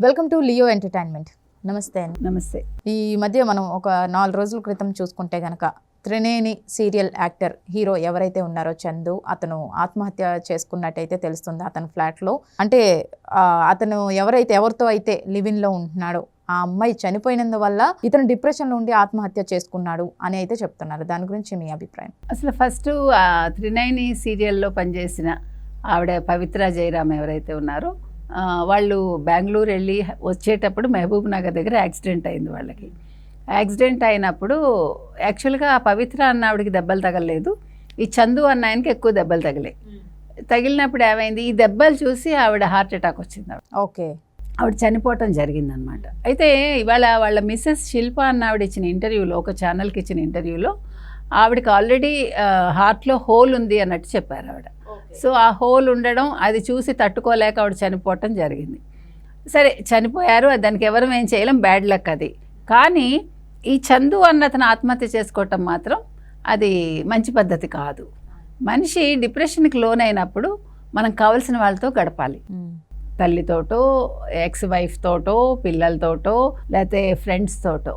Welcome to Leo entertainment. నమస్తే అండి. నమస్తే. ఈ మధ్య మనం ఒక 4 రోజుల క్రితం చూసుకుంటే కనుక త్రినేని సీరియల్ యాక్టర్ హీరో ఎవరైతే ఉన్నారో చందు, అతను ఆత్మహత్య చేసుకున్నట్టయితే తెలుస్తుంది అతని ఫ్లాట్లో. అంటే అతను ఎవరితో అయితే లివిన్లో ఉంటున్నాడో ఆ అమ్మాయి చనిపోయినందువల్ల ఇతను డిప్రెషన్లో ఉండి ఆత్మహత్య చేసుకున్నాడు అని అయితే చెప్తున్నారు. దాని గురించి మీ అభిప్రాయం? అసలు ఫస్ట్ త్రినేని సీరియల్లో పనిచేసిన ఆవిడ పవిత్ర జయరామ్ ఎవరైతే ఉన్నారో వాళ్ళు బెంగళూరు వెళ్ళి వచ్చేటప్పుడు మహబూబ్ నగర్ దగ్గర యాక్సిడెంట్ అయింది వాళ్ళకి. యాక్సిడెంట్ అయినప్పుడు యాక్చువల్గా పవిత్ర అన్న ఆవిడకి దెబ్బలు తగలలేదు, ఈ చందు అన్న ఆయనకి ఎక్కువ దెబ్బలు తగిలాయి. తగిలినప్పుడు ఏమైంది, ఈ దెబ్బలు చూసి ఆవిడ హార్ట్ అటాక్ వచ్చింది. ఓకే, ఆవిడ చనిపోవటం జరిగిందనమాట. అయితే ఇవాళ వాళ్ళ మిస్సెస్ శిల్ప అన్న ఆవిడ ఇచ్చిన ఇంటర్వ్యూలో, ఒక ఛానల్కి ఇచ్చిన ఇంటర్వ్యూలో ఆవిడకి ఆల్రెడీ హార్ట్లో హోల్ ఉంది అన్నట్టు చెప్పారు ఆవిడ. సో ఆ హోల్ ఉండడం అది చూసి తట్టుకోలేక ఆవిడ చనిపోవటం జరిగింది. సరే చనిపోయారు, దానికి ఎవరు ఏం చేయలేం, బ్యాడ్ లక్ అది. కానీ ఈ చందు అన్న అతను ఆత్మహత్య చేసుకోవటం మాత్రం అది మంచి పద్ధతి కాదు. మనిషి డిప్రెషన్కి లోనైనప్పుడు మనం కావలసిన వాళ్ళతో గడపాలి, తల్లితోటో, ఎక్స్ వైఫ్ తోటో, పిల్లలతోటో, లేకపోతే ఫ్రెండ్స్ తోటో.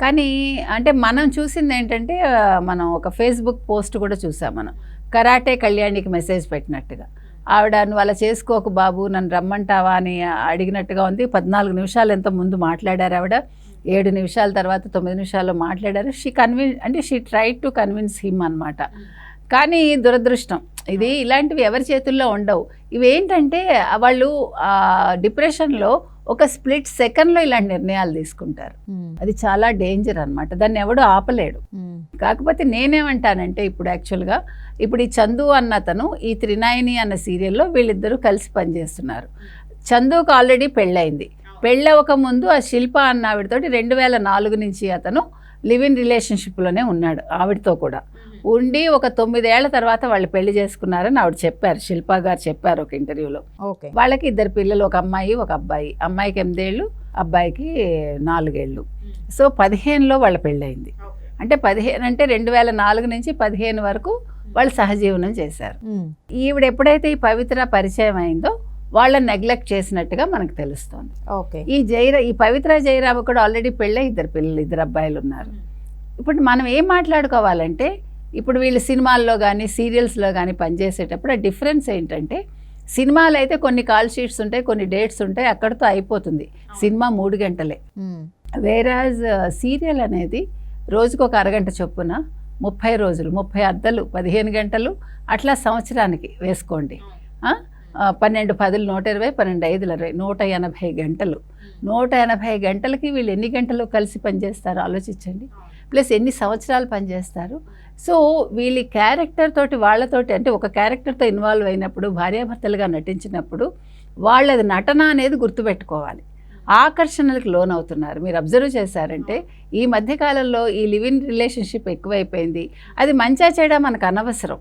కానీ అంటే మనం చూసింది ఏంటంటే, మనం ఒక ఫేస్బుక్ పోస్ట్ కూడా చూసాం, మనం కరాటే కళ్యాణికి మెసేజ్ పెట్టినట్టుగా ఆవిడ నువ్వు అలా చేసుకోకు బాబు, నన్ను రమ్మంటావా అని అడిగినట్టుగా ఉంది. 14 నిమిషాలు ఎంతో ముందు మాట్లాడారు ఆవిడ, 7 నిమిషాల తర్వాత 9 నిమిషాల్లో మాట్లాడారు. She try to convince him అనమాట. కానీ దురదృష్టం ఇది, ఇలాంటివి ఎవరి చేతుల్లో ఉండవు. ఇవేంటంటే వాళ్ళు డిప్రెషన్లో ఒక స్ప్లిట్ సెకండ్లో ఇలాంటి నిర్ణయాలు తీసుకుంటారు. అది చాలా డేంజర్ అనమాట, దాన్ని ఎవడు ఆపలేడు. కాకపోతే నేనేమంటానంటే, ఇప్పుడు యాక్చువల్గా ఇప్పుడు ఈ చందు అన్న అతను ఈ త్రినాయిని అన్న సీరియల్లో వీళ్ళిద్దరూ కలిసి పనిచేస్తున్నారు. చందుకు ఆల్రెడీ పెళ్ళయింది. పెళ్ళవక ముందు ఆ శిల్ప అన్న ఆవిడతోటి 2004 నుంచి అతను లివ్ ఇన్ రిలేషన్షిప్లోనే ఉన్నాడు ఆవిడతో కూడా ఉండి. ఒక 9 ఏళ్ల తర్వాత వాళ్ళు పెళ్లి చేసుకున్నారని ఆవిడ చెప్పారు, శిల్ప గారు చెప్పారు ఒక ఇంటర్వ్యూలో. ఓకే, వాళ్ళకి 2 పిల్లలు, ఒక అమ్మాయి ఒక అబ్బాయి. అమ్మాయికి 8 ఏళ్ళు, అబ్బాయికి 4 ఏళ్ళు. సో 15లో వాళ్ళ పెళ్ళయింది. అంటే 15 అంటే 2004 నుంచి 15 వరకు వాళ్ళు సహజీవనం చేశారు. ఈవిడ ఎప్పుడైతే ఈ పవిత్ర పరిచయం అయిందో వాళ్ళని నెగ్లెక్ట్ చేసినట్టుగా మనకు తెలుస్తుంది. ఓకే, ఈ పవిత్ర జయరామ్ కూడా ఆల్రెడీ పెళ్ళై 2 పిల్లలు, 2 అబ్బాయిలు ఉన్నారు. ఇప్పుడు మనం ఏం మాట్లాడుకోవాలంటే, ఇప్పుడు వీళ్ళు సినిమాల్లో కానీ సీరియల్స్లో కానీ పనిచేసేటప్పుడు ఆ డిఫరెన్స్ ఏంటంటే, సినిమాలు అయితే కొన్ని కాల్ షీట్స్ ఉంటాయి, కొన్ని డేట్స్ ఉంటాయి, అక్కడితో అయిపోతుంది. సినిమా 3 గంటలే. వేరాజ్ సీరియల్ అనేది రోజుకు ఒక అరగంట చొప్పున 30 రోజులు, 30 అద్దలు, 15 గంటలు, అట్లా సంవత్సరానికి వేసుకోండి. 12 10 120, 12 5 20, 180 గంటలు. 180 గంటలకి వీళ్ళు ఎన్ని గంటలు కలిసి పనిచేస్తారో ఆలోచించండి. ప్లస్ ఎన్ని సంవత్సరాలు పనిచేస్తారు. సో వీళ్ళ క్యారెక్టర్ తోటి వాళ్ళతోటి, అంటే ఒక క్యారెక్టర్తో ఇన్వాల్వ్ అయినప్పుడు, భార్యాభర్తలుగా నటించినప్పుడు వాళ్ళది నటన అనేది గుర్తుపెట్టుకోవాలి. ఆకర్షణలకు లోన్ అవుతున్నారు. మీరు అబ్జర్వ్ చేశారంటే ఈ మధ్యకాలంలో ఈ లివ్ ఇన్ రిలేషన్షిప్ ఎక్కువైపోయింది. అది మంచిగా చేయడం మనకు అనవసరం,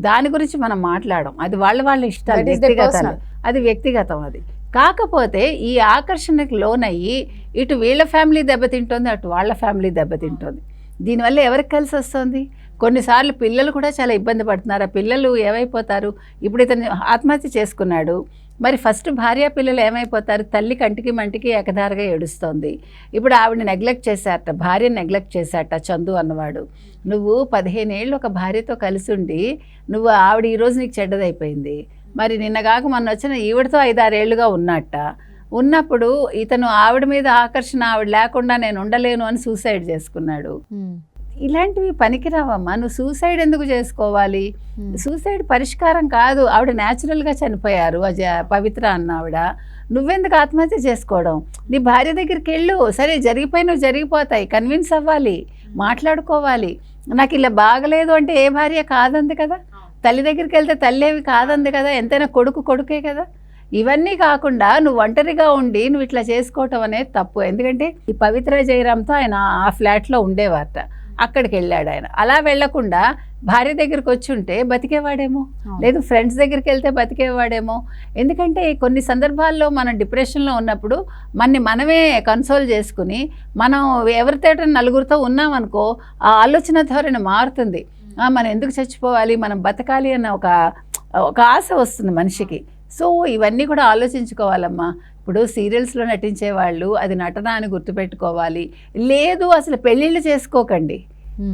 దాని గురించి మనం మాట్లాడడం, అది వాళ్ళ ఇష్టాలు, వ్యక్తిగతాలు, అది వ్యక్తిగతం. అది కాకపోతే ఈ ఆకర్షణకు లోన్ అయ్యి ఇటు వీళ్ళ ఫ్యామిలీ దెబ్బతింటుంది, అటు వాళ్ళ ఫ్యామిలీ దెబ్బతింటుంది. దీనివల్ల ఎవరికి కలిసి వస్తుంది? కొన్నిసార్లు పిల్లలు కూడా చాలా ఇబ్బంది పడుతున్నారు. ఆ పిల్లలు ఏమైపోతారు? ఇప్పుడు ఇతను ఆత్మహత్య చేసుకున్నాడు, మరి ఫస్ట్ భార్య పిల్లలు ఏమైపోతారు? తల్లి కంటికి మంటికి ఏకధారగా ఏడుస్తోంది. ఇప్పుడు ఆవిడని నెగ్లెక్ట్ చేశారట, భార్యని నెగ్లెక్ట్ చేశారట చందు అన్నవాడు. నువ్వు 15 ఏళ్ళు ఒక భార్యతో కలిసి ఉండి నువ్వు ఆవిడ ఈరోజు నీకు చెడ్డదైపోయింది. మరి నిన్నగాక మొన్న వచ్చిన ఈవిడతో 5-6 ఏళ్ళుగా ఉన్నప్పుడు ఇతను ఆవిడ మీద ఆకర్షణ, ఆవిడ లేకుండా నేను ఉండలేను అని సూసైడ్ చేసుకున్నాడు. ఇలాంటివి పనికిరావమ్మా. నువ్వు సూసైడ్ ఎందుకు చేసుకోవాలి? సూసైడ్ పరిష్కారం కాదు. ఆవిడ న్యాచురల్గా చనిపోయారు, పవిత్ర అన్న ఆవిడ. నువ్వెందుకు ఆత్మహత్య చేసుకోవడం? నీ భార్య దగ్గరికి వెళ్ళు, సరే జరిగిపోయినవి జరిగిపోతాయి, కన్విన్స్ అవ్వాలి, మాట్లాడుకోవాలి. నాకు ఇలా బాగలేదు అంటే ఏ భార్య కాదంది కదా, తల్లి దగ్గరికి వెళ్తే తల్లి ఏవి కాదంది కదా, ఎంతైనా కొడుకే కదా. ఇవన్నీ కాకుండా నువ్వు ఒంటరిగా ఉండి నువ్వు ఇట్లా చేసుకోవటం అనేది తప్పు. ఎందుకంటే ఈ పవిత్ర జయరామ్తో ఆయన ఆ ఫ్లాట్లో ఉండేవారట, అక్కడికి వెళ్ళాడు ఆయన. అలా వెళ్లకుండా భార్య దగ్గరికి వచ్చి ఉంటే బతికేవాడేమో, లేదు ఫ్రెండ్స్ దగ్గరికి వెళ్తే బతికేవాడేమో. ఎందుకంటే కొన్ని సందర్భాల్లో మనం డిప్రెషన్లో ఉన్నప్పుడు మనమే కన్సోల్ చేసుకుని మనం ఎవరితో నలుగురితో ఉన్నామనుకో, ఆ ఆలోచన ధోరణి మారుతుంది. మనం ఎందుకు చచ్చిపోవాలి, మనం బతకాలి అన్న ఒక ఆశ వస్తుంది మనిషికి. సో ఇవన్నీ కూడా ఆలోచించుకోవాలమ్మా. ఇప్పుడు సీరియల్స్లో నటించే వాళ్ళు అది నటన అని గుర్తుపెట్టుకోవాలి. లేదు అసలు పెళ్ళిళ్ళు చేసుకోకండి,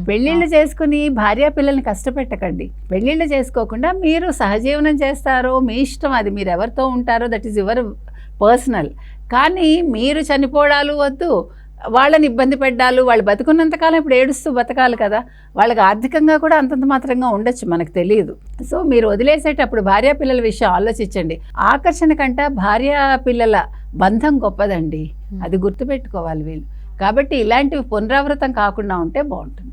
పెళ్ళిళ్ళు చేసుకుని భార్యా పిల్లల్ని కష్టపెట్టకండి. పెళ్ళిళ్ళు చేసుకోకుండా మీరు సహజీవనం చేస్తారో మీ ఇష్టం, అది మీరు ఎవరితో ఉంటారో దట్ ఈస్ యువర్ పర్సనల్. కానీ మీరు చనిపోవడాలు వద్దు, వాళ్ళని ఇబ్బంది పెట్టాలు. వాళ్ళు బతుకున్నంతకాలం ఇప్పుడు ఏడుస్తూ బతకాలి కదా, వాళ్ళకి ఆర్థికంగా కూడా అంతంత మాత్రంగా ఉండొచ్చు, మనకు తెలియదు. సో మీరు వదిలేసేటప్పుడు భార్యా పిల్లల విషయం ఆలోచించండి. ఆకర్షణ కంటే భార్యా పిల్లల బంధం గొప్పదండి, అది గుర్తుపెట్టుకోవాలి వీళ్ళు. కాబట్టి ఇలాంటివి పునరావృతం కాకుండా ఉంటే బాగుంటుంది.